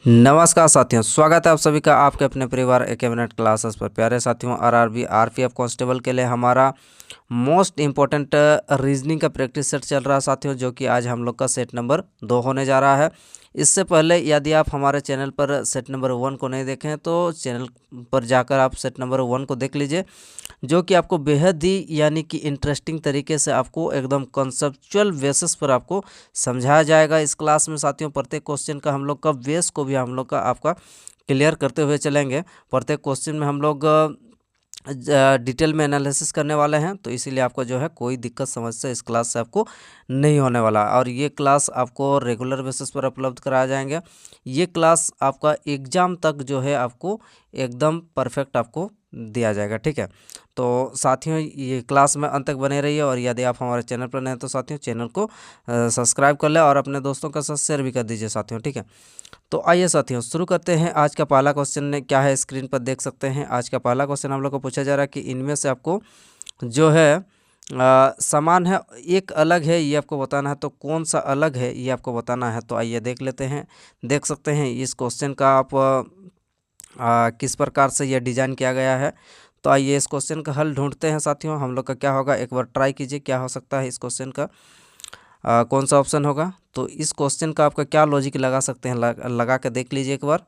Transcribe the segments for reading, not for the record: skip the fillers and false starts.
नमस्कार साथियों, स्वागत है आप सभी का आपके अपने परिवार एक मिनट क्लासेस पर। प्यारे साथियों, आरआरबी आरपीएफ कांस्टेबल के लिए हमारा मोस्ट इम्पोर्टेंट रीजनिंग का प्रैक्टिस सेट चल रहा है साथियों, जो कि आज हम लोग का सेट नंबर 2 होने जा रहा है। इससे पहले यदि आप हमारे चैनल पर सेट नंबर 1 को नहीं देखें तो चैनल पर जाकर आप सेट नंबर 1 को देख लीजिए, जो कि आपको बेहद ही यानी कि इंटरेस्टिंग तरीके से आपको एकदम कॉन्सेप्चुअल बेसिस पर आपको समझाया जाएगा इस क्लास में साथियों। प्रत्येक क्वेश्चन का हम लोग का बेस को भी हम लोग का आपका क्लियर करते हुए चलेंगे। प्रत्येक क्वेश्चन में हम लोग डिटेल में एनालिसिस करने वाले हैं, तो इसीलिए आपको जो है कोई दिक्कत समस्या इस क्लास से आपको नहीं होने वाला। और ये क्लास आपको रेगुलर बेसिस पर उपलब्ध कराया जाएंगे। ये क्लास आपका एग्ज़ाम तक जो है आपको एकदम परफेक्ट आपको दिया जाएगा, ठीक है। तो साथियों, ये क्लास में अंत तक बने रहिए, और यदि आप हमारे चैनल पर नए हैं तो साथियों चैनल को सब्सक्राइब कर लें और अपने दोस्तों के साथ शेयर भी कर दीजिए साथियों, ठीक है। तो आइए साथियों शुरू करते हैं। आज का पहला क्वेश्चन क्या है, स्क्रीन पर देख सकते हैं। आज का पहला क्वेश्चन हम लोग को पूछा जा रहा है कि इनमें से आपको जो है समान है एक अलग है, ये आपको बताना है। तो कौन सा अलग है ये आपको बताना है। तो आइए देख लेते हैं। देख सकते हैं इस क्वेश्चन का आप किस प्रकार से यह डिज़ाइन किया गया है। तो आइए इस क्वेश्चन का हल ढूंढते हैं साथियों। हम लोग का क्या होगा, एक बार ट्राई कीजिए क्या हो सकता है इस क्वेश्चन का। कौन सा ऑप्शन होगा। तो इस क्वेश्चन का आपका क्या लॉजिक लगा सकते हैं, लगा के देख लीजिए एक बार।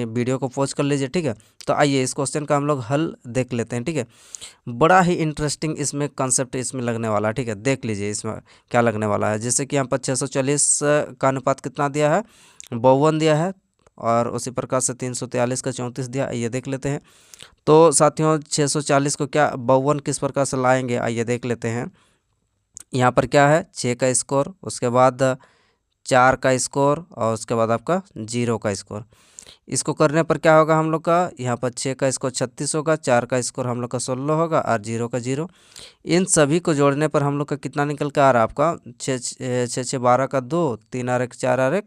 वीडियो को पॉज कर लीजिए, ठीक है। तो आइए इस क्वेश्चन का हम लोग हल देख लेते हैं, ठीक है। बड़ा ही इंटरेस्टिंग इसमें कंसेप्ट इसमें लगने वाला है, ठीक है। देख लीजिए इसमें क्या लगने वाला है। जैसे कि यहाँ पर 640 का अनुपात कितना दिया है, 52 दिया है, और उसी प्रकार से 343 का 34 दिया। आइए देख लेते हैं। तो साथियों 640 को क्या 52 किस प्रकार से लाएंगे, आइए देख लेते हैं। यहाँ पर क्या है 6 का स्कोर, उसके बाद 4 का स्कोर, और उसके बाद आपका 0 का स्कोर। इसको करने पर क्या होगा हम लोग का, यहाँ पर 6 का स्कोर 36 होगा, 4 का स्कोर हम लोग का 16 होगा, और 0 का 0। इन सभी को जोड़ने पर हम लोग का कितना निकल के आ रहा है आपका 6 12 का 2, 3 और 1 4 और 1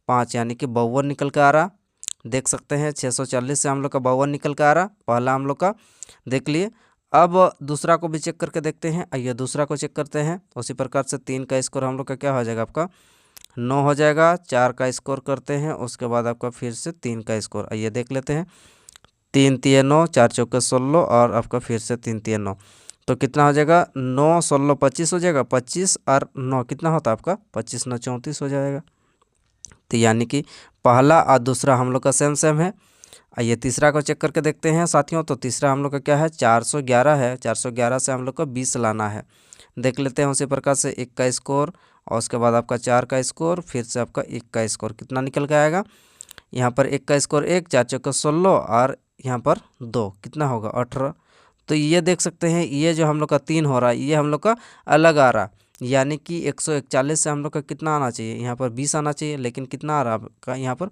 5, यानी कि 52 निकल के आ रहा। देख सकते हैं 640 से हम लोग का 52 निकल के आ रहा। पहला हम लोग का देख लिए। अब दूसरा को भी चेक करके देखते हैं। आइए दूसरा को चेक करते हैं। उसी प्रकार से 3 का स्कोर हम लोग का क्या हो जाएगा आपका 9 हो जाएगा। 4 का स्कोर करते हैं, उसके बाद आपका फिर से 3 का स्कोर। आइए देख लेते हैं। 3 3 9, 4 चौके 16, और आपका फिर से 3 3 9। तो कितना हो जाएगा 9 16 25 हो जाएगा। 25 और 9 कितना होता है आपका 25 9 34 हो जाएगा। तो यानी कि पहला और दूसरा हम लोग का सेम सेम है। आइए तीसरा को चेक करके देखते हैं साथियों। तो तीसरा हम लोग का क्या है 411 है। 411 से हम लोग को 20 लाना है। देख लेते हैं उसी प्रकार से 1 का स्कोर, और उसके बाद आपका 4 का स्कोर, फिर से आपका 1 का स्कोर। कितना निकल के आएगा यहाँ पर 1 का स्कोर 1, 4 चौके 16, और यहाँ पर 2 कितना होगा 18। तो ये देख सकते हैं ये जो हम लोग का 3 हो रहा है ये हम लोग का अलग आ रहा, यानी कि 141 से हम लोग का कितना आना चाहिए, यहाँ पर 20 आना चाहिए, लेकिन कितना आ रहा आपका यहाँ पर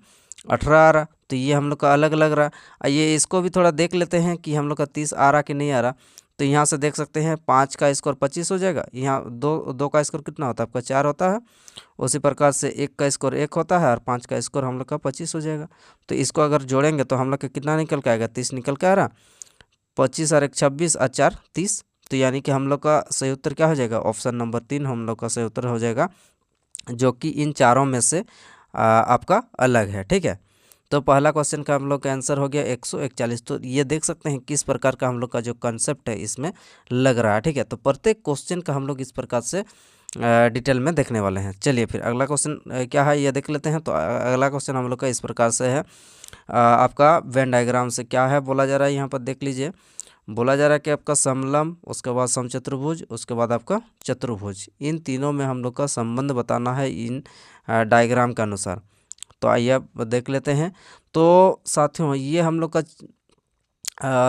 18 आ रहा। तो ये हम लोग का अलग लग रहा। आइए इसको भी थोड़ा देख लेते हैं कि हम लोग का 30 आ रहा कि नहीं आ रहा। तो यहाँ से देख सकते हैं 5 का स्कोर 25 हो जाएगा। यहाँ दो का स्कोर कितना होता है आपका 4 होता है। उसी प्रकार से 1 का स्कोर 1 होता है, और 5 का स्कोर हम लोग का 25 हो जाएगा। तो इसको अगर जोड़ेंगे तो हम लोग का कितना निकल के आएगा 30 निकल के आ रहा। 25 और 1 26 और 4 30। तो यानी कि हम लोग का सही उत्तर क्या हो जाएगा, ऑप्शन नंबर 3 हम लोग का सही उत्तर हो जाएगा, जो कि इन चारों में से आपका अलग है, ठीक है। तो पहला क्वेश्चन का हम लोग का आंसर हो गया 141। तो ये देख सकते हैं किस प्रकार का हम लोग का जो कंसेप्ट है इसमें लग रहा है, ठीक है। तो प्रत्येक क्वेश्चन का हम लोग इस प्रकार से डिटेल में देखने वाले हैं। चलिए फिर अगला क्वेश्चन क्या है ये देख लेते हैं। तो अगला क्वेश्चन हम लोग का इस प्रकार से है। आपका वेन डायग्राम से क्या है बोला जा रहा है, यहाँ पर देख लीजिए। बोला जा रहा है कि आपका समलंब, उसके बाद समचतुर्भुज, उसके बाद आपका चतुर्भुज, इन तीनों में हम लोग का संबंध बताना है इन डायग्राम के अनुसार। तो आइए अब देख लेते हैं। तो साथियों ये हम लोग का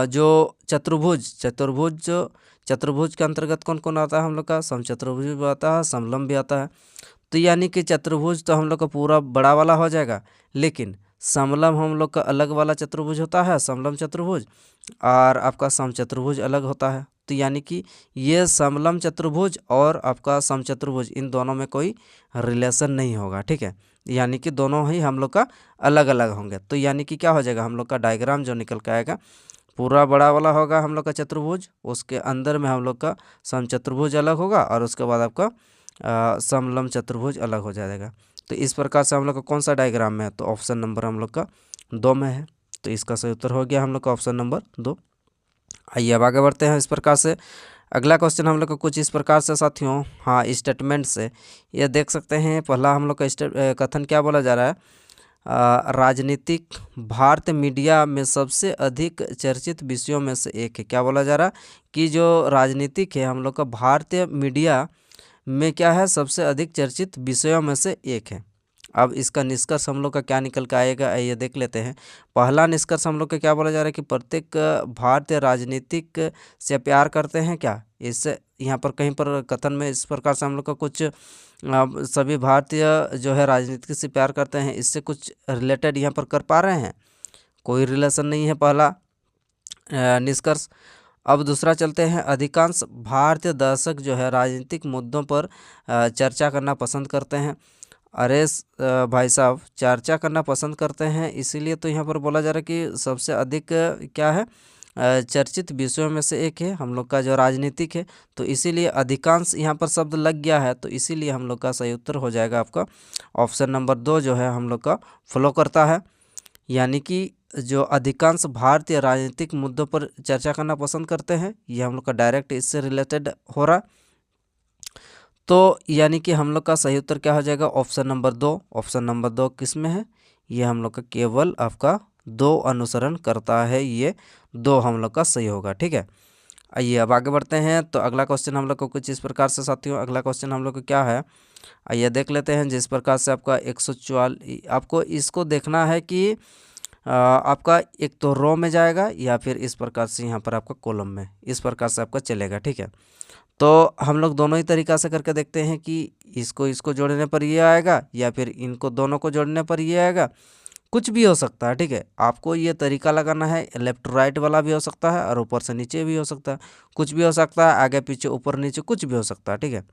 जो चतुर्भुज के अंतर्गत कौन कौन आता है हम लोग का समचतुर्भुज भी आता है, समलंब भी आता है। तो यानी कि चतुर्भुज तो हम लोग का पूरा बड़ा वाला हो जाएगा, लेकिन समलंब हम लोग का अलग वाला चतुर्भुज होता है समलंब चतुर्भुज, और आपका समचतुर्भुज अलग होता है। तो यानी कि ये समलंब चतुर्भुज और आपका समचतुर्भुज इन दोनों में कोई रिलेशन नहीं होगा, ठीक है। यानी कि दोनों ही हम लोग का अलग अलग होंगे। तो यानी कि क्या हो जाएगा हम लोग का डायग्राम जो निकल के आएगा पूरा बड़ा वाला होगा हम लोग का चतुर्भुज, उसके अंदर में हम लोग का समचतुर्भुज अलग होगा, और उसके बाद आपका समलंब चतुर्भुज अलग हो जाएगा। तो इस प्रकार से हम लोग का कौन सा डायग्राम में है, तो ऑप्शन नंबर हम लोग का 2 में है। तो इसका सही उत्तर हो गया हम लोग का ऑप्शन नंबर 2। आइए अब आगे बढ़ते हैं इस प्रकार से। अगला क्वेश्चन हम लोग का कुछ इस प्रकार से साथियों, हाँ स्टेटमेंट से ये देख सकते हैं। पहला हम लोग का कथन क्या बोला जा रहा है, राजनीतिक भारतीय मीडिया में सबसे अधिक चर्चित विषयों में से एक है। क्या बोला जा रहा है कि जो राजनीतिक है हम लोग का भारतीय मीडिया में क्या है, सबसे अधिक चर्चित विषयों में से एक है। अब इसका निष्कर्ष हम लोग का क्या निकल के आएगा, ये देख लेते हैं। पहला निष्कर्ष हम लोग का क्या बोला जा रहा है कि प्रत्येक भारतीय राजनीतिक से प्यार करते हैं। क्या इससे यहाँ पर कहीं पर कथन में इस प्रकार से हम लोग का कुछ सभी भारतीय जो है राजनीति से प्यार करते हैं, इससे कुछ रिलेटेड यहाँ पर कर पा रहे हैं, कोई रिलेशन नहीं है, पहला निष्कर्ष। अब दूसरा चलते हैं, अधिकांश भारतीय दर्शक जो है राजनीतिक मुद्दों पर चर्चा करना पसंद करते हैं। अरे भाई साहब, चर्चा करना पसंद करते हैं, इसीलिए तो यहाँ पर बोला जा रहा है कि सबसे अधिक क्या है, चर्चित विषयों में से एक है हम लोग का जो राजनीतिक है। तो इसीलिए अधिकांश यहाँ पर शब्द लग गया है, तो इसीलिए हम लोग का सही उत्तर हो जाएगा आपका ऑप्शन नंबर 2 जो है हम लोग का फॉलो करता है। यानी कि जो अधिकांश भारतीय राजनीतिक मुद्दों पर चर्चा करना पसंद करते हैं, ये हम लोग का डायरेक्ट इससे रिलेटेड हो रहा। तो यानी कि हम लोग का सही उत्तर क्या हो जाएगा, ऑप्शन नंबर 2। ऑप्शन नंबर 2 किस में है, ये हम लोग का केवल आपका 2 अनुसरण करता है, ये 2 हम लोग का सही होगा। ठीक है, आइए अब आगे बढ़ते हैं। तो अगला क्वेश्चन हम लोग को कुछ इस प्रकार से साथियों, अगला क्वेश्चन हम लोग को क्या है, आइए देख लेते हैं। जिस प्रकार से आपका 144, आपको इसको देखना है कि आपका एक तो रो में जाएगा या फिर इस प्रकार से यहाँ पर आपका कॉलम में, इस प्रकार से आपका चलेगा। ठीक है, तो हम लोग दोनों ही तरीक़ा से करके देखते हैं कि इसको जोड़ने पर ये आएगा या फिर इनको दोनों को जोड़ने पर ये आएगा, कुछ भी हो सकता है। ठीक है, आपको ये तरीका लगाना है, लेफ्ट राइट वाला भी हो सकता है और ऊपर से नीचे भी हो सकता है, कुछ भी हो सकता है, आगे पीछे ऊपर नीचे कुछ भी हो सकता है। ठीक है,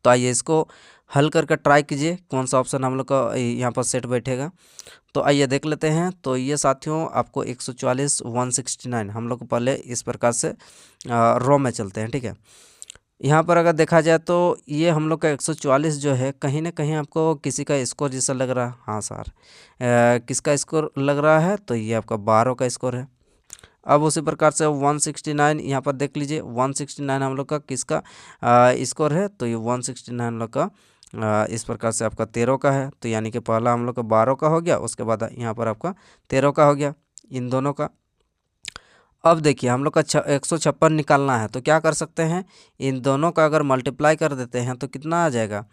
तो आइए इसको हल करके ट्राई कीजिए कौन सा ऑप्शन हम लोग का यहाँ पर सेट बैठेगा। तो आइए देख लेते हैं। तो ये साथियों आपको 144 169 हम लोग पहले इस प्रकार से रो में चलते हैं। ठीक है, यहाँ पर अगर देखा जाए तो ये हम लोग का 144 जो है कहीं ना कहीं आपको किसी का स्कोर जैसा लग रहा है। हाँ सर, किसका स्कोर लग रहा है, तो ये आपका 12 का स्कोर है। अब उसी प्रकार से 169 यहाँ पर देख लीजिए, 169 हम लोग का किसका स्कोर है, तो ये 169 हम लोग का इस प्रकार से आपका 13 का है। तो यानी कि पहला हम लोग का 12 का हो गया, उसके बाद यहाँ पर आपका 13 का हो गया, इन दोनों का। अब देखिए हम लोग का 156 निकालना है, तो क्या कर सकते हैं, इन दोनों का अगर मल्टीप्लाई कर देते हैं तो कितना आ जाएगा,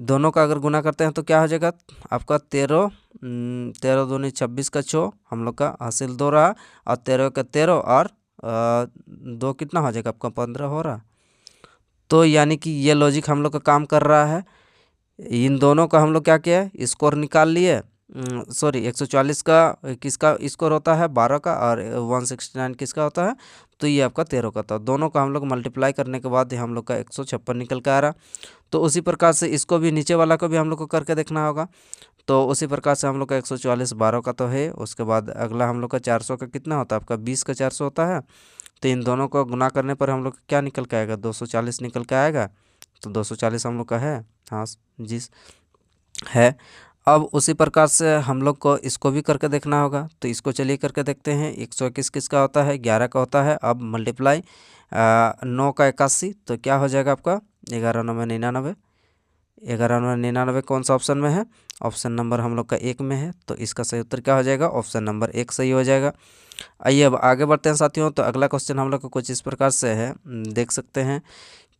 दोनों का अगर गुना करते हैं तो क्या हो जाएगा आपका 13 13 दूनी 26 का 6 हम लोग का हासिल 2 रहा, और 13 का 13 और 2 कितना हो जाएगा आपका 15 हो रहा। तो यानी कि ये लॉजिक हम लोग का काम कर रहा है। इन दोनों का हम लोग क्या किया है, स्कोर निकाल लिए। सॉरी 144 का किसका स्कोर होता है 12 का, और 169 किसका होता है, तो ये आपका 13 का था। दोनों का हम लोग मल्टीप्लाई करने के बाद हम लोग का 156 निकल के आ रहा। तो उसी प्रकार से इसको भी नीचे वाला को भी हम लोग को करके देखना होगा। तो उसी प्रकार से हम लोग का 144 12 का तो है, उसके बाद अगला हम लोग का 400 का कितना होता है आपका 20 का 400 होता है। तो इन दोनों को गुना करने पर हम लोग क्या निकल के आएगा 240 निकल के आएगा। तो 240 हम लोग का है, हाँ जी है। अब उसी प्रकार से हम लोग को इसको भी करके देखना होगा। तो इसको चलिए करके देखते हैं। 121 किसका होता है 11 का होता है। अब मल्टीप्लाई 9 का 81, तो क्या हो जाएगा आपका 11 9 99, 11 9 99 कौन सा ऑप्शन में है, ऑप्शन नंबर हम लोग का 1 में है। तो इसका सही उत्तर क्या हो जाएगा, ऑप्शन नंबर 1 सही हो जाएगा। आइए अब आगे बढ़ते हैं साथियों। तो अगला क्वेश्चन हम लोग को कुछ इस प्रकार से है, देख सकते हैं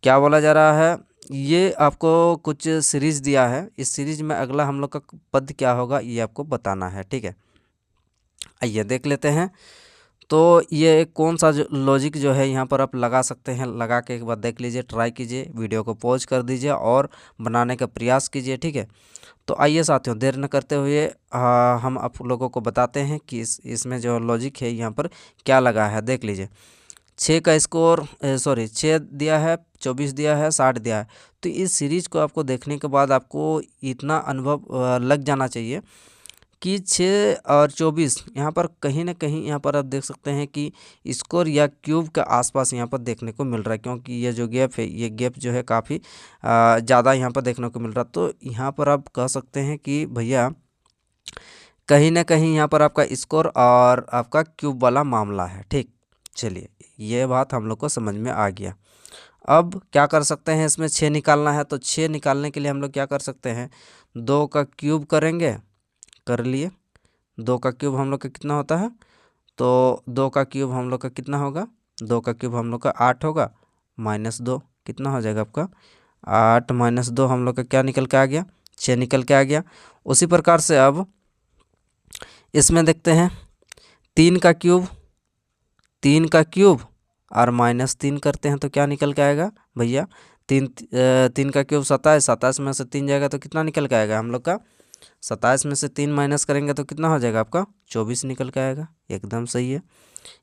क्या बोला जा रहा है। ये आपको कुछ सीरीज दिया है, इस सीरीज में अगला हम लोग का पद क्या होगा ये आपको बताना है। ठीक है, आइए देख लेते हैं। तो ये कौन सा जो लॉजिक जो है यहाँ पर आप लगा सकते हैं, लगा के एक बार देख लीजिए, ट्राई कीजिए, वीडियो को पॉज कर दीजिए और बनाने का प्रयास कीजिए। ठीक है, तो आइए साथियों देर न करते हुए हम आप लोगों को बताते हैं कि इसमें जो लॉजिक है यहाँ पर क्या लगा है। देख लीजिए 6 का स्कोर 6 दिया है, 24 दिया है, 60 दिया है। तो इस सीरीज़ को आपको देखने के बाद आपको इतना अनुभव लग जाना चाहिए कि 6 और 24 यहाँ पर कहीं ना कहीं यहाँ पर आप देख सकते हैं कि स्कोर या क्यूब के आसपास यहाँ पर देखने को मिल रहा है, क्योंकि ये जो गैप है ये गैप जो है काफ़ी ज़्यादा यहाँ पर देखने को मिल रहा है। तो यहाँ पर आप कह सकते हैं कि भैया कहीं ना कहीं यहाँ पर आपका स्कोर और आपका क्यूब वाला मामला है। ठीक, चलिए ये बात हम लोग को समझ में आ गया। अब क्या कर सकते हैं, इसमें 6 निकालना है, तो 6 निकालने के लिए हम लोग क्या कर सकते हैं, 2 का क्यूब करेंगे, कर लिए। 2 का क्यूब हम लोग का कितना होता है, तो 2 का क्यूब हम लोग का कितना होगा, 2 का क्यूब हम लोग का 8 होगा, -2 कितना हो जाएगा आपका 8 -2 हम लोग का क्या निकल के आ गया, 6 निकल के आ गया। उसी प्रकार से अब इसमें देखते हैं 3 का क्यूब, 3 का क्यूब और -3 करते हैं तो क्या निकल के आएगा भैया, 3 का क्यूब 27, 27 में से 3 जाएगा तो कितना निकल के आएगा हम लोग का, 27 में से 3 माइनस करेंगे तो कितना हो जाएगा आपका 24 निकल के आएगा। एकदम सही है,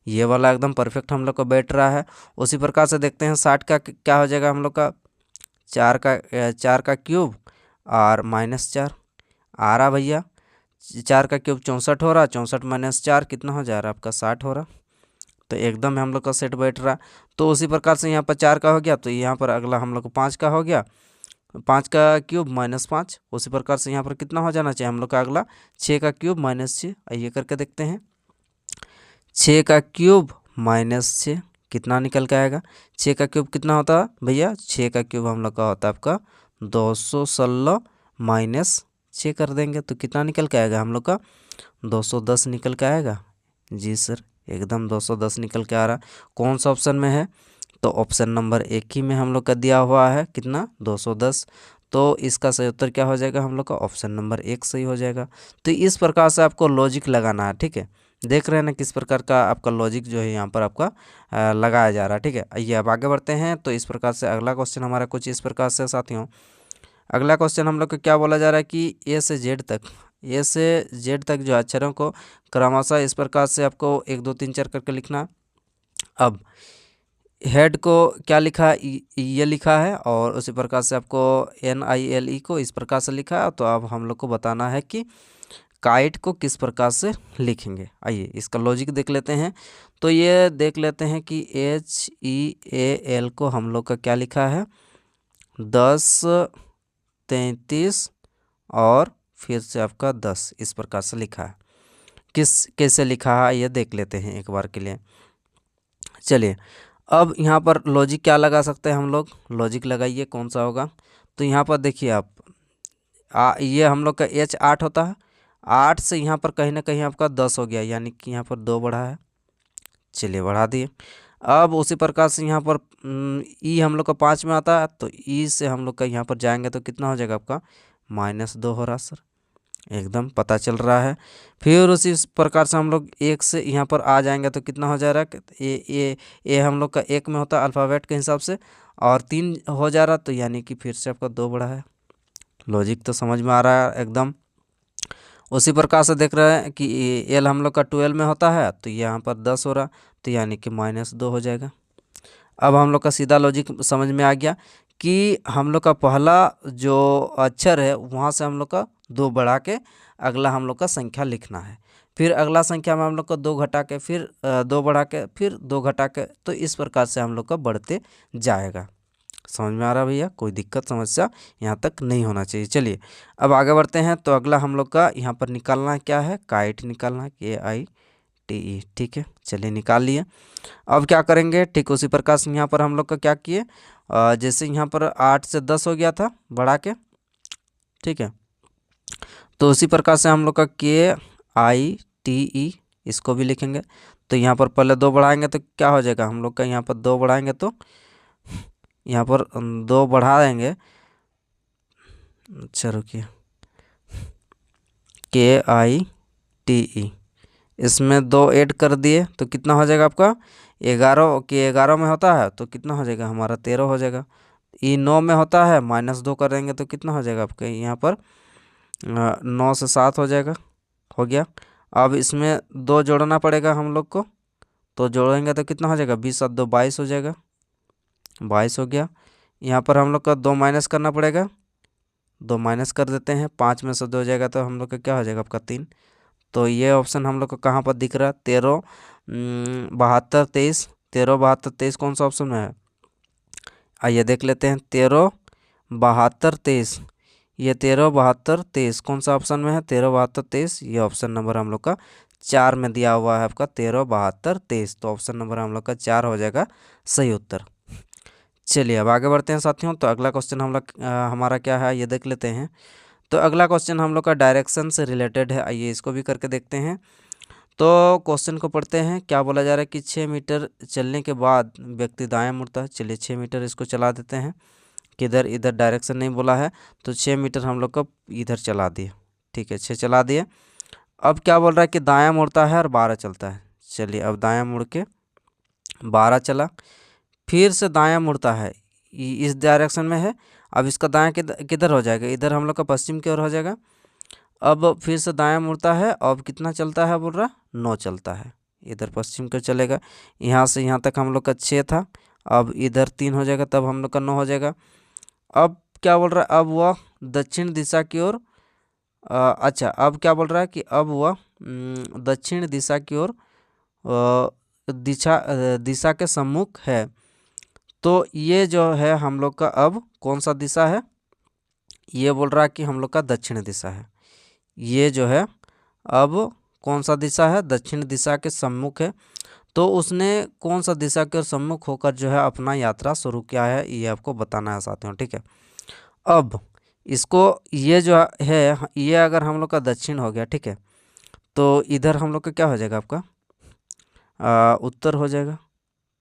ये वाला एकदम परफेक्ट हम लोग को बैठ रहा है। उसी प्रकार से देखते हैं 60 का क्या हो जाएगा हम लोग का, 4 का क्यूब और -4 आ रहा भैया, 4 का क्यूब 64 हो रहा, 64 - 4 कितना हो जा रहा है आपका 60 हो रहा, तो एकदम हम लोग का सेट बैठ रहा। तो उसी प्रकार से यहाँ पर 4 का हो गया, तो यहाँ पर अगला हम लोग को 5 का हो गया, 5 का क्यूब -5। उसी प्रकार से यहाँ पर कितना हो जाना चाहिए हम लोग का अगला 6 का क्यूब -6। आइए करके देखते हैं, 6 का क्यूब -6 कितना निकल के आएगा, 6 का क्यूब कितना होता है भैया, 6 का क्यूब हम लोग का होता है आपका 216 -6 कर देंगे तो कितना निकल के आएगा हम लोग का 210 निकल के आएगा। जी सर, एकदम 210 निकल के आ रहा। कौन सा ऑप्शन में है, तो ऑप्शन नंबर 1 ही में हम लोग का दिया हुआ है कितना 210, तो इसका सही उत्तर क्या हो जाएगा हम लोग का ऑप्शन नंबर 1 सही हो जाएगा। तो इस प्रकार से आपको लॉजिक लगाना है। ठीक है, देख रहे हैं ना किस प्रकार का आपका लॉजिक जो है यहाँ पर आपका लगाया जा रहा है। ठीक है, आइए अब आगे बढ़ते हैं। तो इस प्रकार से अगला क्वेश्चन हमारा कुछ इस प्रकार से साथियों, अगला क्वेश्चन हम लोग को क्या बोला जा रहा है कि ए से जेड तक जो अक्षरों को क्रमशः इस प्रकार से आपको 1 2 3 4 करके लिखना। अब हेड को क्या लिखा, ये लिखा है, और उसी प्रकार से आपको NILE को इस प्रकार से लिखा है। तो अब हम लोग को बताना है कि काइट को किस प्रकार से लिखेंगे। आइए इसका लॉजिक देख लेते हैं। तो ये देख लेते हैं कि HEAL को हम लोग का क्या लिखा है 10 33 और फिर से आपका 10 इस प्रकार से लिखा है। कैसे लिखा है ये देख लेते हैं एक बार के लिए। चलिए अब यहाँ पर लॉजिक क्या लगा सकते हैं हम लोग, लॉजिक लगाइए कौन सा होगा। तो यहाँ पर देखिए आप ये हम लोग का H 8 होता है, 8 से यहाँ पर कहीं ना कहीं आपका 10 हो गया, यानी कि यहाँ पर 2 बढ़ा है। चलिए बढ़ा दिए। अब उसी प्रकार से यहाँ पर ई हम लोग का 5 में आता है, तो ई से हम लोग का यहाँ पर जाएंगे तो कितना हो जाएगा आपका -2 हो रहा सर, एकदम पता चल रहा है। फिर उसी प्रकार से हम लोग 1 से यहाँ पर आ जाएंगे तो कितना हो जा रहा है, ए हम लोग का 1 में होता है अल्फ़ाबेट के हिसाब से, और 3 हो जा रहा, तो यानी कि फिर से आपका 2 बढ़ा है। लॉजिक तो समझ में आ रहा है एकदम। उसी प्रकार से देख रहे हैं कि एल हम लोग का 12 में होता है, तो यहाँ पर 10 हो रहा, तो यानी कि -2 हो जाएगा। अब हम लोग का सीधा लॉजिक समझ में आ गया कि हम लोग का पहला जो अक्षर है वहाँ से हम लोग का 2 बढ़ा के अगला हम लोग का संख्या लिखना है, फिर अगला संख्या में हम लोग को 2 घटा के, फिर 2 बढ़ा के, फिर 2 घटा के, तो इस प्रकार से हम लोग का बढ़ते जाएगा। समझ में आ रहा भैया, कोई दिक्कत समस्या यहाँ तक नहीं होना चाहिए। चलिए अब आगे बढ़ते हैं। तो अगला हम लोग का यहाँ पर निकालना क्या है, काइट निकालना है, KITE। ठीक है, चलिए निकाल लिए। अब क्या करेंगे, ठीक उसी प्रकार से यहाँ पर हम लोग का क्या किए, जैसे यहाँ पर 8 से 10 हो गया था बढ़ा के, ठीक है, तो उसी प्रकार से हम लोग का KITE इसको भी लिखेंगे। तो यहाँ पर पहले 2 बढ़ाएंगे तो क्या हो जाएगा हम लोग का, यहाँ पर 2 बढ़ाएंगे तो यहाँ पर 2 बढ़ा देंगे, अच्छा रुकिए, KITE इसमें 2 ऐड कर दिए तो कितना हो जाएगा आपका 11 के 11 में होता है तो कितना हो जाएगा हमारा 13 हो जाएगा। ई 9 में होता है, -2 करेंगे तो कितना हो जाएगा आपका यहाँ पर 9 से 7 हो जाएगा, हो गया। अब इसमें 2 जोड़ना पड़ेगा हम लोग को, तो जोड़ेंगे तो कितना हो जाएगा 20 और 2 22 हो जाएगा, 22 हो गया। यहाँ पर हम लोग का 2 माइनस करना पड़ेगा, 2 माइनस कर देते हैं, 5 में से 2 हो जाएगा तो हम लोग का क्या हो जाएगा आपका 3, तो ये ऑप्शन हम लोग को कहाँ पर दिख रहा है? 13 72 23, 13 72 23 कौन सा ऑप्शन में है? आइए देख लेते हैं। 13 72 23, ये 13 72 23 कौन सा ऑप्शन में है? 13 72 23, ये ऑप्शन नंबर हम लोग का 4 में दिया हुआ है आपका 13 72 23। तो ऑप्शन नंबर हम लोग का 4 हो जाएगा सही उत्तर। चलिए अब आगे बढ़ते हैं साथियों। तो अगला क्वेश्चन हम लोग हमारा क्या है ये देख लेते हैं। तो अगला क्वेश्चन हम लोग का डायरेक्शन से रिलेटेड है। आइए इसको भी करके देखते हैं। तो क्वेश्चन को पढ़ते हैं। क्या बोला जा रहा है कि 6 मीटर चलने के बाद व्यक्ति दाएं मुड़ता है। चलिए 6 मीटर इसको चला देते हैं। किधर? इधर डायरेक्शन नहीं बोला है, तो 6 मीटर हम लोग को इधर चला दिए। ठीक है, 6 चला दिए। अब क्या बोल रहा है कि दायां मुड़ता है और 12 चलता है। चलिए अब दायां मुड़ के 12 चला, फिर से दायां मुड़ता है, इस डायरेक्शन में है। अब इसका दायां किधर हो जाएगा? इधर हम लोग का पश्चिम की ओर हो जाएगा। अब फिर से दायां मुड़ता है, अब कितना चलता है बोल रहा? 9 चलता है। इधर पश्चिम को चलेगा, यहाँ से यहाँ तक हम लोग का 6 था, अब इधर 3 हो जाएगा, तब हम लोग का 9 हो जाएगा। अब क्या बोल रहा है? अब वह दक्षिण दिशा की ओर अच्छा, अब क्या बोल रहा है कि अब वह दक्षिण दिशा की ओर दिशा के सम्मुख है। तो ये जो है हम लोग का अब कौन सा दिशा है? ये बोल रहा है कि हम लोग का दक्षिण दिशा है। ये जो है अब कौन सा दिशा है? दक्षिण दिशा के सम्मुख है। तो उसने कौन सा दिशा के सम्मुख होकर जो है अपना यात्रा शुरू किया है, ये आपको बताना है साथियों। ठीक है, अब इसको ये जो है ये अगर हम लोग का दक्षिण हो गया, ठीक है, तो इधर हम लोग का क्या हो जाएगा? आपका उत्तर हो जाएगा।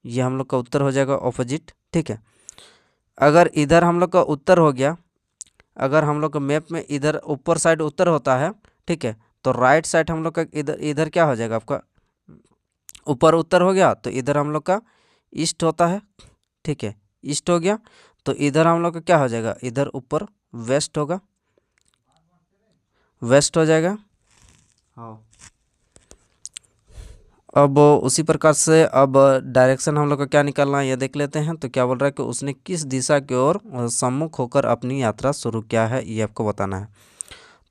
ये हम लोग का उत्तर हो जाएगा ऑपोजिट। ठीक है, अगर इधर हम लोग का उत्तर हो गया, अगर हम लोग का मैप में इधर ऊपर साइड उत्तर होता है, ठीक है, तो राइट साइड हम लोग का इधर क्या हो जाएगा? आपका ऊपर उत्तर हो गया, तो इधर हम लोग का ईस्ट होता है। ठीक है, ईस्ट हो गया, तो इधर हम लोग का क्या हो जाएगा? इधर ऊपर वेस्ट होगा, वेस्ट हो जाएगा। हाँ, अब उसी प्रकार से अब डायरेक्शन हम लोग का क्या निकालना है ये देख लेते हैं। तो क्या बोल रहा है कि उसने किस दिशा की ओर सम्मुख होकर अपनी यात्रा शुरू किया है, ये आपको बताना है।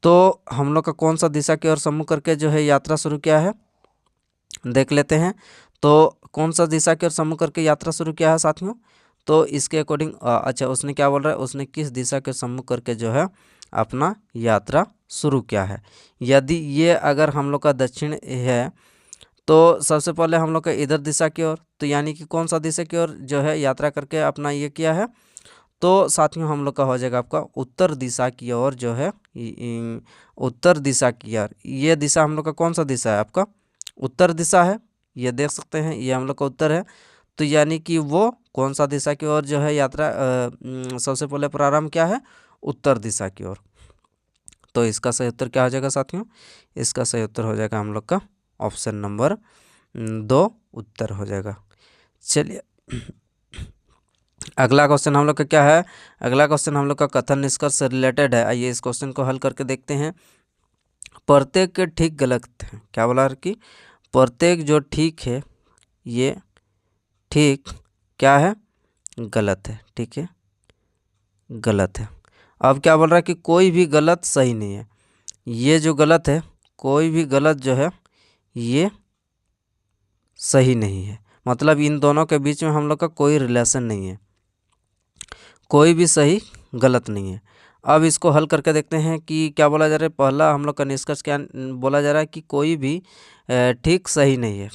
तो हम लोग का कौन सा दिशा की ओर सम्मुख करके जो है यात्रा शुरू किया है देख लेते हैं। तो कौन सा दिशा की ओर सम्मुख करके यात्रा शुरू किया है साथियों? तो इसके अकॉर्डिंग अच्छा, उसने क्या बोल रहा है? उसने किस दिशा के सम्मुख करके जो है अपना यात्रा शुरू किया है। यदि ये अगर हम लोग का दक्षिण है, तो सबसे पहले हम लोग का इधर दिशा की ओर, तो यानी कि कौन सा दिशा की ओर जो है यात्रा करके अपना ये किया है? तो साथियों हम लोग का हो जाएगा आपका उत्तर दिशा की ओर जो है उत्तर दिशा की ओर। ये दिशा हम लोग का कौन सा दिशा है? आपका उत्तर दिशा है। ये देख सकते हैं, ये हम लोग का उत्तर है। तो यानी कि वो कौन सा दिशा की ओर जो है यात्रा सबसे पहले प्रारंभ क्या है? उत्तर दिशा की ओर। तो इसका सही उत्तर क्या हो जाएगा साथियों? इसका सही उत्तर हो जाएगा हम लोग का ऑप्शन नंबर 2 उत्तर हो जाएगा। चलिए अगला क्वेश्चन हम लोग का क्या है? अगला क्वेश्चन हम लोग का कथन निष्कर्ष से रिलेटेड है। आइए इस क्वेश्चन को हल करके देखते हैं। प्रत्येक के ठीक गलत है। क्या बोला कि प्रत्येक जो ठीक है ये ठीक क्या है? गलत है। ठीक है, गलत है। अब क्या बोल रहा है कि कोई भी गलत सही नहीं है। ये जो गलत है, कोई भी गलत जो है ये सही नहीं है। मतलब इन दोनों के बीच में हम लोग का कोई रिलेशन नहीं है, कोई भी सही गलत नहीं है। अब इसको हल करके देखते हैं कि क्या बोला जा रहा है। पहला हम लोग का निष्कर्ष क्या बोला जा रहा है कि कोई भी ठीक सही नहीं है।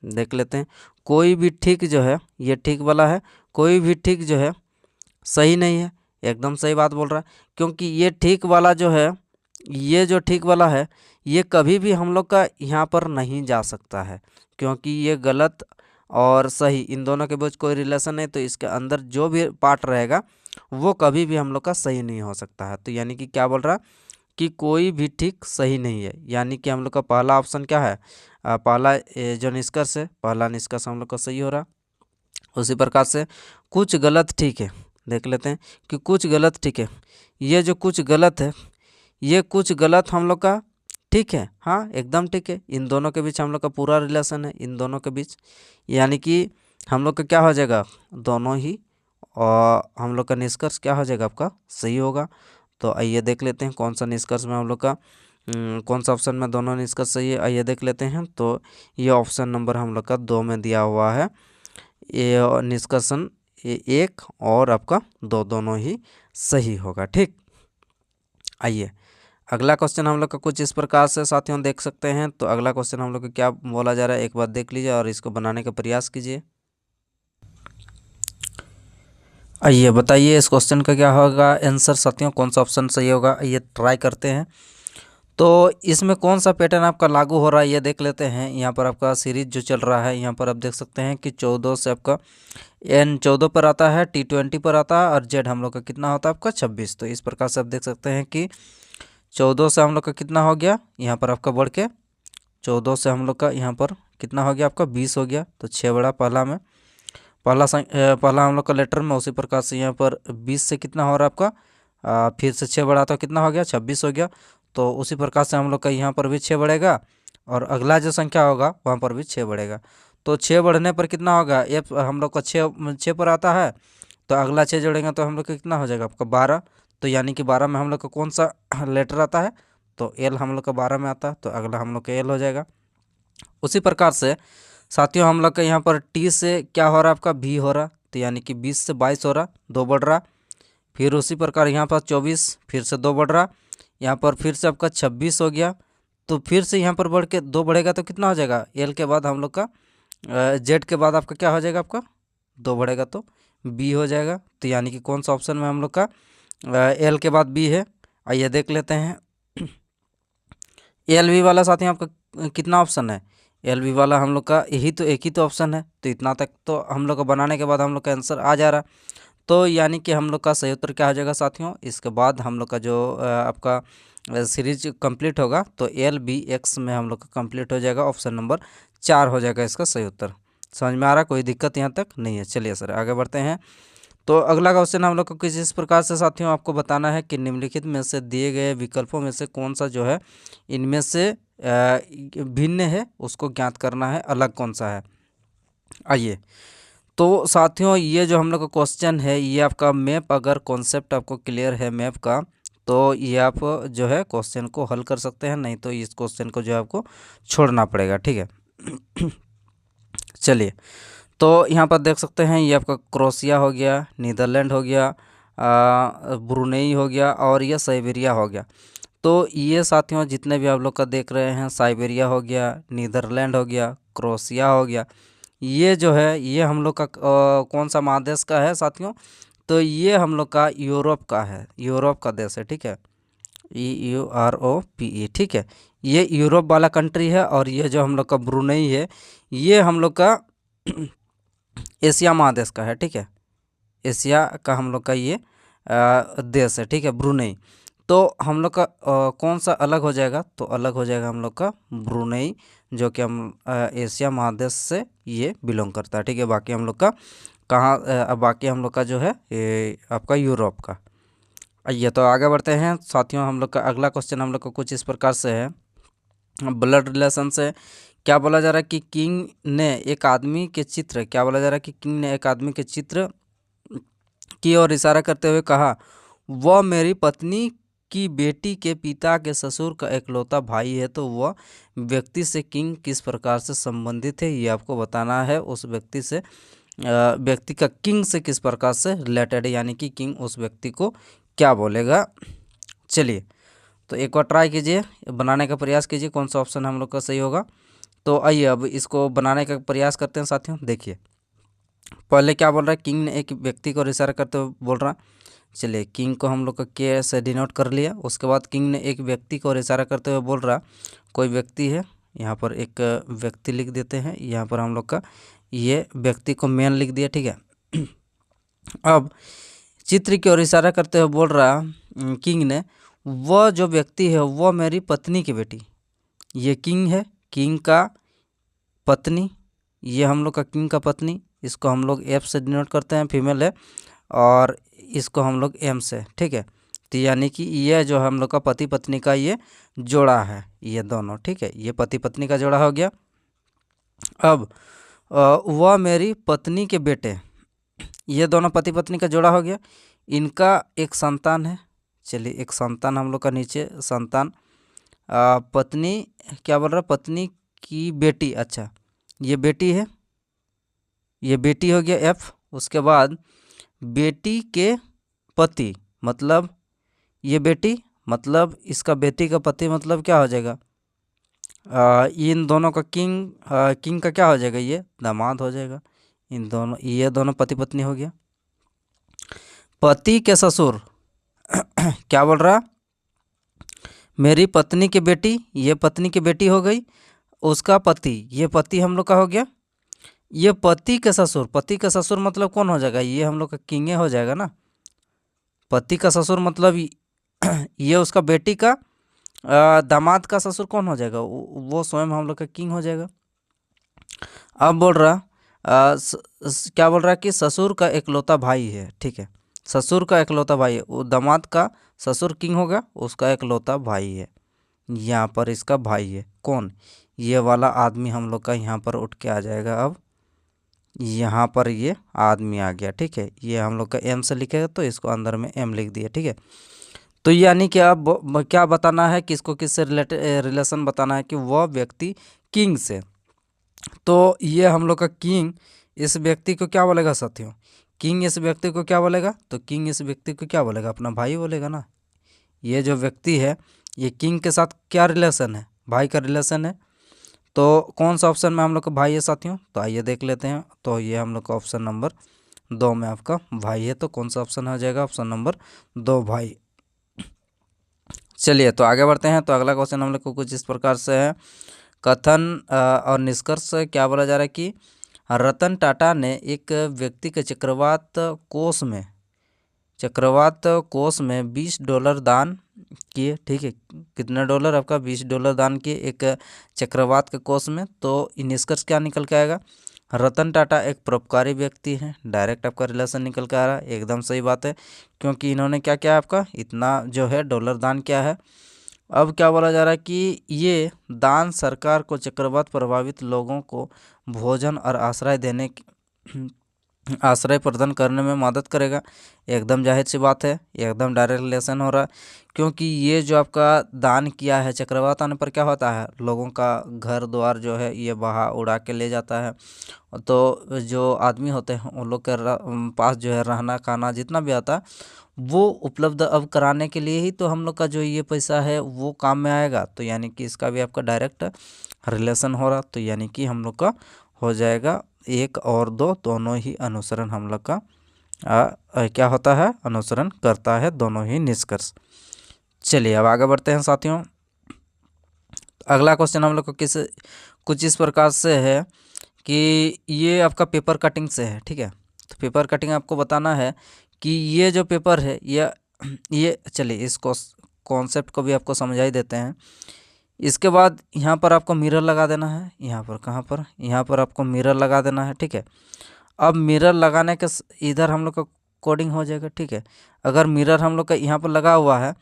देख लेते हैं, कोई भी ठीक जो है ये ठीक वाला है, कोई भी ठीक जो है सही नहीं है। एकदम सही बात बोल रहा है, क्योंकि ये ठीक वाला जो है, ये जो ठीक वाला है ये कभी भी हम लोग का यहाँ पर नहीं जा सकता है, क्योंकि ये गलत और सही इन दोनों के बीच कोई रिलेशन नहीं। तो इसके अंदर जो भी पार्ट रहेगा वो कभी भी हम लोग का सही नहीं हो सकता है। तो यानी कि क्या बोल रहा है कि कोई भी ठीक सही नहीं है। यानी कि हम लोग का पहला ऑप्शन क्या है? पहला जो निष्कर्ष है, पहला निष्कर्ष हम लोग का सही हो रहा। उसी प्रकार से कुछ गलत ठीक है। देख लेते हैं कि कुछ गलत ठीक है। ये जो कुछ गलत है, ये कुछ गलत हम लोग का ठीक है। हाँ, एकदम ठीक है। इन दोनों के बीच हम लोग का पूरा रिलेशन है, इन दोनों के बीच। यानी कि हम लोग का क्या हो जाएगा? दोनों ही, और हम लोग का निष्कर्ष क्या हो जाएगा? आपका सही होगा। तो आइए देख लेते हैं कौन सा निष्कर्ष में हम लोग का कौन सा ऑप्शन में दोनों निष्कर्ष सही है, आइए देख लेते हैं। तो ये ऑप्शन नंबर हम लोग का 2 में दिया हुआ है। ये निष्कर्षण 1 और आपका 2 दोनों ही सही होगा। ठीक, आइए अगला क्वेश्चन हम लोग का कुछ इस प्रकार से साथियों देख सकते हैं। तो अगला क्वेश्चन हम लोग का क्या बोला जा रहा है, एक बार देख लीजिए और इसको बनाने का प्रयास कीजिए। आइए बताइए इस क्वेश्चन का क्या होगा आंसर साथियों, कौन सा ऑप्शन सही होगा, ये ट्राई करते हैं। तो इसमें कौन सा पैटर्न आपका लागू हो रहा है ये देख लेते हैं। यहाँ पर आपका सीरीज जो चल रहा है, यहाँ पर आप देख सकते हैं कि 14 से आपका N14 पर आता है, T20 पर आता है और Z हम लोग का कितना होता है आपका 26। तो इस प्रकार से आप देख सकते हैं कि 14 से हम लोग का कितना हो गया, यहाँ पर आपका बढ़ के 14 से हम लोग का यहाँ पर कितना हो गया आपका 20 हो गया। तो 6 बड़ा पहला में पहला हम लोग का लेटर में, उसी प्रकार से यहाँ पर 20 से कितना हो रहा है आपका फिर से 6 बढ़ा तो कितना हो गया 26 हो गया। तो उसी प्रकार से हम लोग का यहाँ पर भी 6 बढ़ेगा और अगला जो संख्या होगा वहाँ पर भी 6 बढ़ेगा। तो 6 बढ़ने पर कितना होगा, ये हम लोग का 6 पर आता है, तो अगला 6 जोड़ेंगे तो हम लोग का कितना हो जाएगा आपका 12। तो यानी कि 12 में हम लोग का कौन सा लेटर आता है, तो एल हम लोग का 12 में आता है, तो अगला हम लोग का एल हो जाएगा। उसी प्रकार से साथियों हम लोग का यहाँ पर टी से क्या हो रहा है आपका भी हो रहा, तो यानी कि 20 से 22 हो रहा, 2 बढ़ रहा। फिर उसी प्रकार यहाँ पर 24 फिर से 2 बढ़ रहा, यहाँ पर फिर से आपका 26 हो गया। तो फिर से यहाँ पर बढ़ के 2 बढ़ेगा तो कितना हो जाएगा, एल के बाद हम लोग का जेड के बाद आपका क्या हो जाएगा, आपका 2 बढ़ेगा तो बी हो जाएगा। तो यानी कि कौन सा ऑप्शन में हम लोग का एल के बाद बी है, आइए देख लेते हैं। एल वी वाला साथियों आपका कितना ऑप्शन है, एल वी वाला हम लोग का यही तो एक ही तो ऑप्शन है। तो इतना तक तो हम लोग को बनाने के बाद हम लोग का आंसर आ जा रहा। तो यानी कि हम लोग का सही उत्तर क्या हो जाएगा साथियों, इसके बाद हम लोग का जो आपका सीरीज कंप्लीट होगा तो एल बी एक्स में हम लोग का कंप्लीट हो जाएगा। ऑप्शन नंबर 4 हो जाएगा इसका सही उत्तर। समझ में आ रहा, कोई दिक्कत यहाँ तक नहीं है। चलिए सर आगे बढ़ते हैं। तो अगला क्वेश्चन हम लोग को किस इस प्रकार से साथियों आपको बताना है कि निम्नलिखित में से दिए गए विकल्पों में से कौन सा जो है इनमें से भिन्न है, उसको ज्ञात करना है, अलग कौन सा है। आइए तो साथियों ये जो हम लोग का क्वेश्चन है, ये आपका मैप, अगर कॉन्सेप्ट आपको क्लियर है मैप का, तो ये आप जो है क्वेश्चन को हल कर सकते हैं, नहीं तो इस क्वेश्चन को जो है आपको छोड़ना पड़ेगा। ठीक है चलिए तो यहाँ पर देख सकते हैं ये आपका क्रोशिया हो गया, नीदरलैंड हो गया, ब्रुनेई हो गया और ये साइबेरिया हो गया। तो ये साथियों जितने भी आप लोग का देख रहे हैं, साइबेरिया हो गया, नीदरलैंड हो गया, क्रोशिया हो गया, ये जो है ये हम लोग का कौन सा महादेश का है साथियों, तो ये हम लोग का यूरोप का है, यूरोप का देश है। ठीक है, EUROPE। ठीक है, ये यूरोप वाला कंट्री है। और ये जो हम लोग का ब्रुनेई है, ये हम लोग का एशिया महादेश का है। ठीक है, एशिया का हम लोग का ये देश है। ठीक है, ब्रुनेई। तो हम लोग का कौन सा अलग हो जाएगा, तो अलग हो जाएगा हम लोग का ब्रुनेई, जो कि हम एशिया महादेश से ये बिलोंग करता है। ठीक है, बाकी हम लोग का कहाँ बाकी हम लोग का जो है ये आपका यूरोप का। आइए तो आगे बढ़ते हैं साथियों। हम लोग का अगला क्वेश्चन हम लोग को कुछ इस प्रकार से है, ब्लड रिलेशन से क्या बोला जा रहा है कि किंग ने एक आदमी के चित्र, क्या बोला जा रहा है कि किंग ने एक आदमी के चित्र की ओर इशारा करते हुए कहा, वह मेरी पत्नी की बेटी के पिता के ससुर का एकलौता भाई है। तो वह व्यक्ति से किंग किस प्रकार से संबंधित है, ये आपको बताना है। उस व्यक्ति से व्यक्ति का किंग से किस प्रकार से रिलेटेड है, यानी कि किंग उस व्यक्ति को क्या बोलेगा। चलिए तो एक बार ट्राई कीजिए, बनाने का प्रयास कीजिए, कौन सा ऑप्शन हम लोग का सही होगा। तो आइए अब इसको बनाने का प्रयास करते हैं साथियों। देखिए पहले क्या बोल रहा है, किंग ने एक व्यक्ति को इशारा करते हुए बोल रहा। चलिए किंग को हम लोग का के से डिनोट कर लिया। उसके बाद किंग ने एक व्यक्ति को इशारा करते हुए बोल रहा, कोई व्यक्ति है, यहाँ पर एक व्यक्ति लिख देते हैं। यहाँ पर हम लोग का ये व्यक्ति को मैन लिख दिया। ठीक है, अब चित्र की ओर इशारा करते हुए बोल रहा किंग ने, वह जो व्यक्ति है वह मेरी पत्नी की बेटी, ये किंग है, किंग का पत्नी, ये हम लोग का किंग का पत्नी, इसको हम लोग एफ से डिनोट करते हैं, फीमेल है, और इसको हम लोग एम से। ठीक है, तो यानी कि ये जो हम लोग का पति पत्नी का ये जोड़ा है, ये दोनों। ठीक है, ये पति पत्नी का जोड़ा हो गया। अब वह मेरी पत्नी के बेटे, ये दोनों पति पत्नी का जोड़ा हो गया। इनका एक संतान है। चलिए एक संतान हम लोग का नीचे संतान पत्नी क्या बोल रहा, पत्नी की बेटी, अच्छा ये बेटी है, ये बेटी हो गया एफ। उसके बाद बेटी के पति, मतलब ये बेटी, मतलब इसका बेटी का पति, मतलब क्या हो जाएगा, इन दोनों का किंग, किंग का क्या हो जाएगा, ये दामाद हो जाएगा। इन दोनों, ये दोनों पति पत्नी हो गया। पति के ससुर क्या बोल रहा, मेरी पत्नी की बेटी, ये पत्नी की बेटी हो गई, उसका पति, ये पति हम लोग का हो गया। ये पति के ससुर, पति का ससुर मतलब कौन हो जाएगा, ये हम लोग का किंगे हो जाएगा ना। पति का ससुर मतलब ये उसका बेटी का दामाद का ससुर कौन हो जाएगा, वो स्वयं हम लोग का किंग हो जाएगा। अब बोल रहा क्या बोल रहा है कि ससुर का इकलौता भाई है, ठीक है, ससुर का इकलौता भाई है, वो दामाद का ससुर किंग होगा, उसका इकलौता भाई है, यहाँ पर इसका भाई है कौन, ये वाला आदमी हम लोग का यहाँ पर उठ के आ जाएगा। अब यहाँ पर ये आदमी आ गया, ठीक है, ये हम लोग का एम से लिखेगा तो इसको अंदर में एम लिख दिया, ठीक है। तो यानी कि अब क्या बताना है, किसको किससे रिलेशन बताना है, कि वह व्यक्ति किंग से। तो ये हम लोग का किंग इस व्यक्ति को क्या बोलेगा साथियों, किंग इस व्यक्ति को क्या बोलेगा, तो किंग इस व्यक्ति को क्या बोलेगा, अपना भाई बोलेगा ना। ये जो व्यक्ति है ये किंग के साथ क्या रिलेशन है, भाई का रिलेशन है। तो कौन सा ऑप्शन में हम लोग का भाई है साथियों, तो आइए देख लेते हैं। तो ये हम लोग का ऑप्शन नंबर 2 में आपका भाई है, तो कौन सा ऑप्शन हो जाएगा, ऑप्शन नंबर 2 भाई। चलिए तो आगे बढ़ते हैं। तो अगला क्वेश्चन हम लोग को कुछ इस प्रकार से है, कथन और निष्कर्ष क्या बोला जा रहा है कि रतन टाटा ने एक व्यक्ति के चक्रवात कोष में $20 दान किए, ठीक है, कितने डॉलर, आपका $20 दान किए एक चक्रवात के कोष में। तो निष्कर्ष क्या निकल के आएगा, रतन टाटा एक परोपकारी व्यक्ति हैं, डायरेक्ट आपका रिलेशन निकल के आ रहा है, एकदम सही बात है, क्योंकि इन्होंने क्या किया, आपका इतना जो है डॉलर दान किया है। अब क्या बोला जा रहा है कि ये दान सरकार को चक्रवात प्रभावित लोगों को भोजन और आश्रय प्रदान करने में मदद करेगा। एकदम जाहिर सी बात है, एकदम डायरेक्ट रिलेशन हो रहा है, क्योंकि ये जो आपका दान किया है, चक्रवात आने पर क्या होता है, लोगों का घर द्वार जो है ये बहा उड़ा के ले जाता है। तो जो आदमी होते हैं उन लोग के पास जो है रहना खाना जितना भी आता है वो उपलब्ध अब कराने के लिए ही तो हम लोग का जो ये पैसा है वो काम में आएगा। तो यानी कि इसका भी आपका डायरेक्ट रिलेशन हो रहा, तो यानी कि हम लोग का हो जाएगा 1 और 2 दोनों ही अनुसरण हम लोग का क्या होता है, अनुसरण करता है दोनों ही निष्कर्ष। चलिए अब आगे बढ़ते हैं साथियों। अगला क्वेश्चन हम लोग को कुछ इस प्रकार से है कि ये आपका पेपर कटिंग से है, ठीक है। तो पेपर कटिंग आपको बताना है कि ये जो पेपर है ये चलिए इस कॉन्सेप्ट को भी आपको समझा ही देते हैं। इसके बाद यहाँ पर आपको मिरर लगा देना है, यहाँ पर कहाँ पर, यहाँ पर आपको मिरर लगा देना है, ठीक है। अब मिरर लगाने के इधर हम लोग का कोडिंग हो जाएगा, ठीक है। अगर मिरर हम लोग का यहाँ पर लगा हुआ है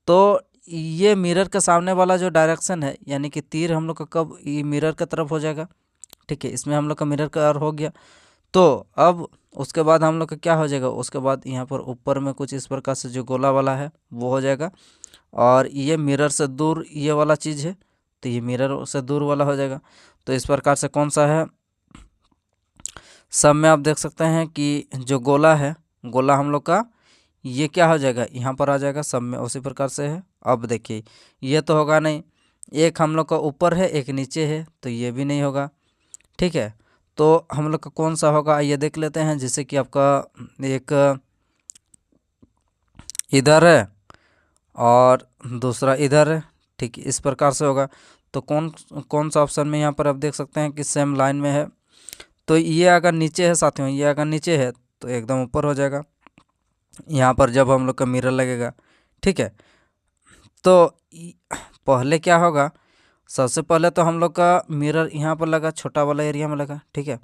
तो ये मिरर के सामने वाला जो डायरेक्शन है यानी कि तीर हम लोग का कब ये मिरर की तरफ हो जाएगा, ठीक है। इसमें हम लोग का मिरर कलर हो गया। तो अब उसके बाद हम लोग का क्या हो जाएगा, उसके बाद यहाँ पर ऊपर में कुछ इस प्रकार से जो गोला वाला है वो हो जाएगा, और ये मिरर से दूर ये वाला चीज़ है तो ये मिरर से दूर वाला हो जाएगा। तो इस प्रकार से कौन सा है, सब में आप देख सकते हैं कि जो गोला है, गोला हम लोग का ये क्या हो जाएगा, यहाँ पर आ जाएगा, सब में उसी प्रकार से है। अब देखिए ये तो होगा नहीं, एक हम लोग का ऊपर है एक नीचे है तो ये भी नहीं होगा, ठीक है। तो हम लोग का कौन सा होगा ये देख लेते हैं, जैसे कि आपका एक इधर है और दूसरा इधर है, ठीक इस प्रकार से होगा। तो कौन कौन सा ऑप्शन में यहाँ पर आप देख सकते हैं कि सेम लाइन में है। तो ये अगर नीचे है साथियों, ये अगर नीचे है तो एकदम ऊपर हो जाएगा यहाँ पर जब हम लोग का मिरर लगेगा, ठीक है। तो पहले क्या होगा, सबसे पहले तो हम लोग का मिरर यहाँ पर लगा, छोटा वाला एरिया में लगा, ठीक है।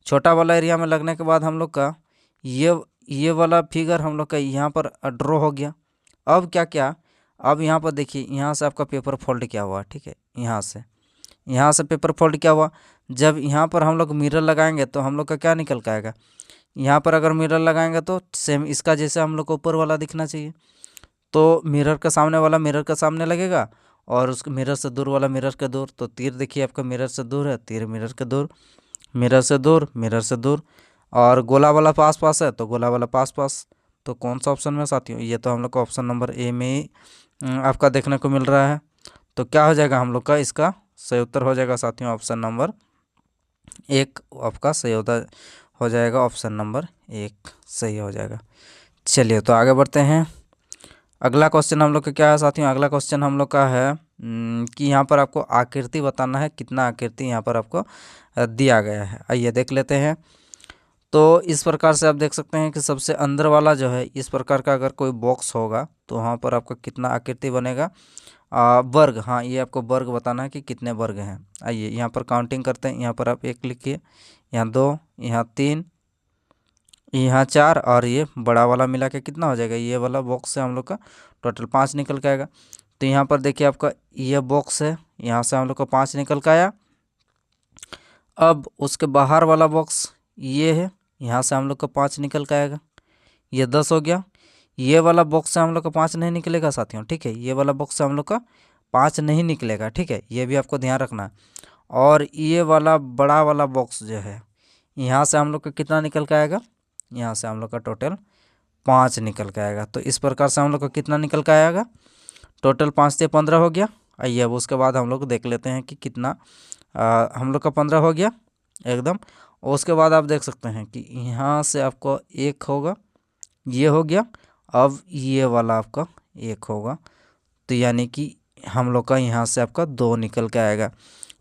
छोटा वाला एरिया में लगने के बाद हम लोग का ये वाला फिगर हम लोग का यहाँ पर ड्रॉ हो गया। अब क्या अब यहाँ पर देखिए यहाँ से आपका पेपर फोल्ड किया हुआ, ठीक है, यहाँ से पेपर फोल्ड किया हुआ। जब यहाँ पर हम लोग मिरर लगाएंगे तो हम लोग का क्या निकल के आएगा, यहाँ पर अगर मिरर लगाएंगे तो सेम इसका जैसे हम लोग को ऊपर वाला दिखना चाहिए। तो मिरर का सामने वाला मिरर का सामने लगेगा और उसके मिरर से दूर वाला मिरर के दूर, तो तीर देखिए आपका मिरर से दूर है, तीर मिरर के दूर, मिरर से दूर, मिरर से दूर। और गोला वाला पास पास है तो गोला वाला पास पास। तो कौन सा ऑप्शन में साथियों, ये तो हम लोग को ऑप्शन नंबर ए में ही आपका देखने को मिल रहा है। तो क्या हो जाएगा हम लोग का, इसका सही उत्तर हो जाएगा साथियों ऑप्शन नंबर एक आपका सही हो जाएगा, ऑप्शन नंबर एक सही हो जाएगा। चलिए तो आगे बढ़ते हैं। अगला क्वेश्चन हम लोग का क्या है साथियों, अगला क्वेश्चन हम लोग का है कि यहाँ पर आपको आकृति बताना है, कितना आकृति यहाँ पर आपको दिया गया है। आइए देख लेते हैं। तो इस प्रकार से आप देख सकते हैं कि सबसे अंदर वाला जो है, इस प्रकार का अगर कोई बॉक्स होगा तो वहाँ पर आपका कितना आकृति बनेगा, वर्ग। हाँ, ये आपको वर्ग बताना है कि कितने वर्ग हैं। आइए यहाँ पर काउंटिंग करते हैं। यहाँ पर आप 1 लिखिए, यहाँ 2, यहाँ 3, यहाँ 4 और ये बड़ा वाला मिला के कितना हो जाएगा, ये वाला बॉक्स से हम लोग का टोटल 5 निकल के आएगा। तो यहाँ पर देखिए आपका ये बॉक्स है, यहाँ से हम लोग का 5 निकल के आया। अब उसके बाहर वाला बॉक्स ये है, यहाँ से हम लोग का 5 निकल के आएगा, ये 10 हो गया। ये वाला बॉक्स से हम लोग का 5 नहीं निकलेगा साथियों, ठीक है, ये वाला बॉक्स से हम लोग का 5 नहीं निकलेगा, ठीक है, ये भी आपको ध्यान रखना है। और ये वाला बड़ा वाला बॉक्स जो है, यहाँ से हम लोग का कितना निकल के आएगा, यहाँ से हम लोग का टोटल 5 निकल के आएगा। तो इस प्रकार से हम लोग का कितना निकल के आएगा, टोटल 5 से 15 हो गया। आइए अब उसके बाद हम लोग देख लेते हैं कि कितना हम लोग का 15 हो गया एकदम। और उसके बाद आप देख सकते हैं कि यहाँ से आपको 1 होगा, ये हो गया। अब ये वाला आपका 1 होगा, तो यानी कि हम लोग का यहाँ से आपका 2 निकल के आएगा।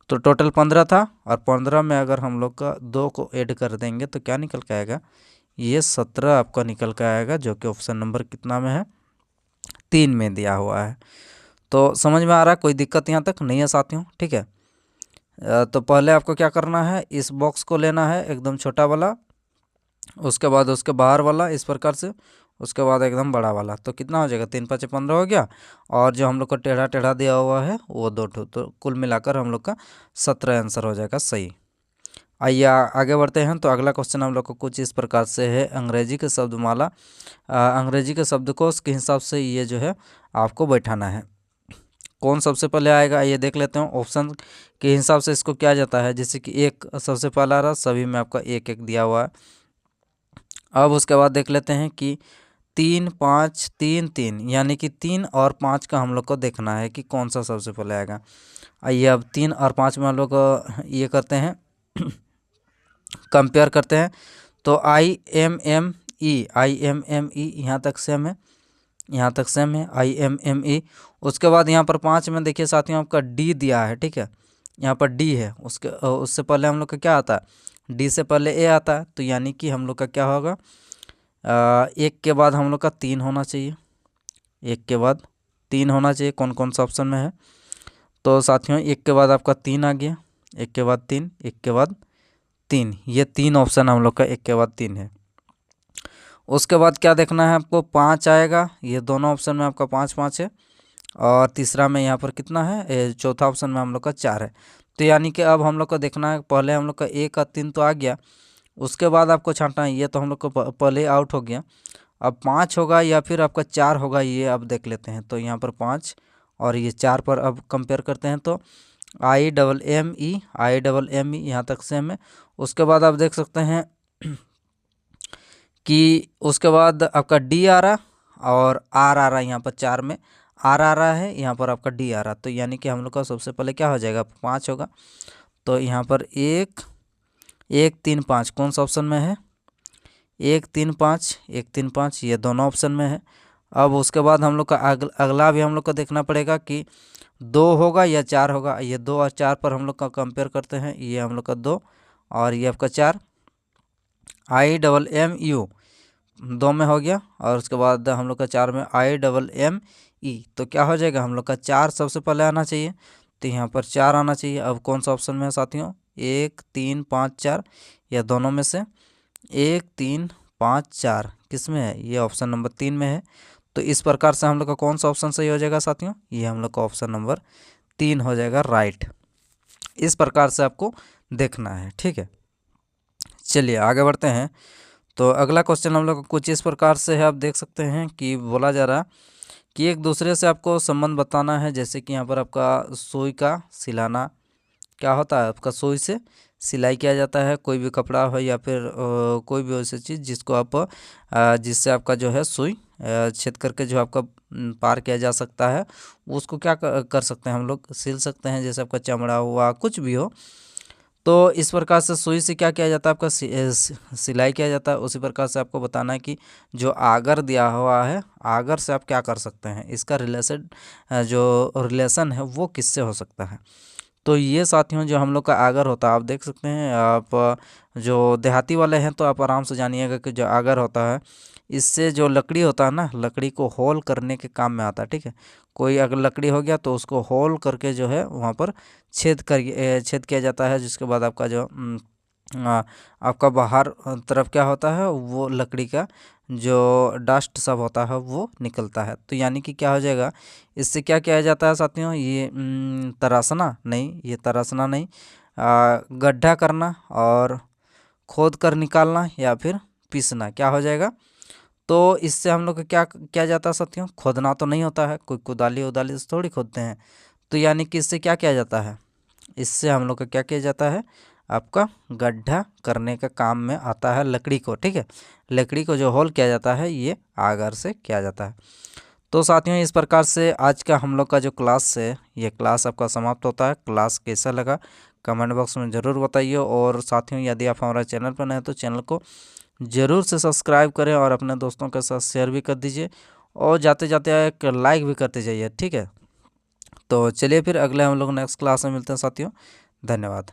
तो टोटल 15 था, और 15 में अगर हम लोग का 2 को ऐड कर देंगे तो क्या निकल के आएगा, ये 17 आपका निकल के आएगा, जो कि ऑप्शन नंबर कितना में है, 3 में दिया हुआ है। तो समझ में आ रहा है, कोई दिक्कत यहाँ तक नहीं है साथियों, ठीक है। तो पहले आपको क्या करना है, इस बॉक्स को लेना है एकदम छोटा वाला, उसके बाद उसके बाहर वाला इस प्रकार से, उसके बाद एकदम बड़ा वाला। तो कितना हो जाएगा, 3 5 15 हो गया। और जो हम लोग को टेढ़ा टेढ़ा दिया हुआ है वो 2 ठो, तो कुल मिलाकर हम लोग का 17 आंसर हो जाएगा सही। आइए आगे बढ़ते हैं। तो अगला क्वेश्चन हम लोग को कुछ इस प्रकार से है, अंग्रेजी के शब्दमाला, अंग्रेजी के शब्दकोश के हिसाब से ये जो है आपको बैठाना है। कौन सबसे पहले आएगा ये देख लेते हैं। ऑप्शन के हिसाब से इसको किया जाता है, जैसे कि 1 सबसे पहला रहा, सभी में आपका 1 1 दिया हुआ है। अब उसके बाद देख लेते हैं कि 3 5 3 3, यानी कि 3 और 5 का हम लोग को देखना है कि कौन सा सबसे पहले आएगा। आइए अब 3 और 5 में हम लोग ये करते हैं कंपेयर करते हैं। तो IMME यहाँ तक सेम है, यहाँ तक सेम है IMME। उसके बाद यहाँ पर 5 में देखिए साथियों आपका D दिया है, ठीक है, यहाँ पर D है। उससे पहले हम लोग का क्या आता है, D से पहले A आता है। तो यानी कि हम लोग का क्या होगा, 1 के बाद हम लोग का 3 होना चाहिए, 1 के बाद 3 होना चाहिए। कौन कौन सा ऑप्शन में है, तो साथियों 1 के बाद आपका 3 आ गया, 1 के बाद 3, 1 के बाद 3, ये 3 ऑप्शन हम लोग का 1 के बाद 3 है। उसके बाद क्या देखना है आपको, 5 आएगा, ये दोनों ऑप्शन में आपका 5 5 है। और तीसरा में यहाँ पर कितना है, चौथा ऑप्शन में हम लोग का 4 है। तो यानी कि अब हम लोग को देखना है, पहले हम लोग का 1 और 3 तो आ गया, उसके बाद आपको छांटना है, ये तो हम लोग को पहले आउट हो गया। अब 5 होगा या फिर आपका 4 होगा, ये अब देख लेते हैं। तो यहाँ पर 5 और ये 4 पर अब कंपेयर करते हैं। तो IMME यहाँ तक सेम है। उसके बाद आप देख सकते हैं कि उसके बाद आपका D आ रहा और R आ रहा है, यहाँ पर 4 में R आ रहा है, यहाँ पर आपका D आ रहा। तो यानी कि हम लोग का सबसे पहले क्या हो जाएगा, 5 होगा। तो यहाँ पर 1 1 3 5 कौन सा ऑप्शन में है, 1 3 5, 1 3 5 ये दोनों ऑप्शन में है। अब उसके बाद हम लोग का अगला भी हम लोग को देखना पड़ेगा कि 2 होगा या 4 होगा। ये 2 और 4 पर हम लोग का कंपेयर करते हैं, ये हम लोग का 2 और ये आपका 4, IMMU 2 में हो गया। और उसके बाद हम लोग का 4 में IMME। तो क्या हो जाएगा, हम लोग का 4 सबसे पहले आना चाहिए, तो यहाँ पर 4 आना चाहिए। अब कौन सा ऑप्शन में है साथियों, 1 3 5 4, या दोनों में से 1 3 5 4 किस में है, ये ऑप्शन नंबर 3 में है। तो इस प्रकार से हम लोग का कौन सा ऑप्शन सही हो जाएगा साथियों, ये हम लोग का ऑप्शन नंबर 3 हो जाएगा राइट। इस प्रकार से आपको देखना है, ठीक है। चलिए आगे बढ़ते हैं। तो अगला क्वेश्चन हम लोग कुछ इस प्रकार से है, आप देख सकते हैं कि बोला जा रहा है कि एक दूसरे से आपको संबंध बताना है। जैसे कि यहाँ पर आपका सुई का सिलाना क्या होता है, आपका सुई से सिलाई किया जाता है कोई भी कपड़ा हो या फिर कोई भी ऐसी चीज़ जिसको आप जिससे आपका जो है सुई छेद करके जो आपका पार किया जा सकता है, उसको क्या कर सकते हैं हम लोग, सिल सकते हैं। जैसे आपका चमड़ा हुआ कुछ भी हो, तो इस प्रकार से सुई से क्या किया जाता है, आपका सिलाई किया जाता है। उसी प्रकार से आपको बताना है कि जो आगर दिया हुआ है, आगर से आप क्या कर सकते हैं, इसका जो रिलेशन है वो किससे हो सकता है। तो ये साथियों जो हम लोग का आगर होता है, आप देख सकते हैं। आप जो देहाती वाले हैं तो आप आराम से जानिएगा कि जो आगर होता है, इससे जो लकड़ी होता है ना, लकड़ी को होल करने के काम में आता है। ठीक है, कोई अगर लकड़ी हो गया तो उसको होल करके जो है वहाँ पर छेद किया जाता है, जिसके बाद आपका जो आपका बाहर तरफ क्या होता है, वो लकड़ी का जो डस्ट सब होता है वो निकलता है। तो यानी कि क्या हो जाएगा, इससे क्या किया जाता है साथियों, ये तराशना नहीं, ये तराशना नहीं, गड्ढा करना और खोद कर निकालना या फिर पीसना क्या हो जाएगा। तो इससे हम लोग को क्या किया जाता है साथियों, खोदना तो नहीं होता है, कोई कुदाली उदाली से थोड़ी खोदते हैं। तो यानी कि इससे क्या किया जाता है, इससे हम लोग का क्या किया जाता है, आपका गड्ढा करने का काम में आता है लकड़ी को। ठीक है, लकड़ी को जो होल किया जाता है ये आगर से किया जाता है। तो साथियों इस प्रकार से आज का हम लोग का जो क्लास है, ये क्लास आपका समाप्त होता है। क्लास कैसा लगा कमेंट बॉक्स में ज़रूर बताइए। और साथियों यदि आप हमारे चैनल पर नए हैं तो चैनल को ज़रूर से सब्सक्राइब करें और अपने दोस्तों के साथ शेयर भी कर दीजिए और जाते जाते एक लाइक भी करते जाइए। ठीक है, तो चलिए फिर अगले हम लोग नेक्स्ट क्लास में मिलते हैं साथियों। धन्यवाद।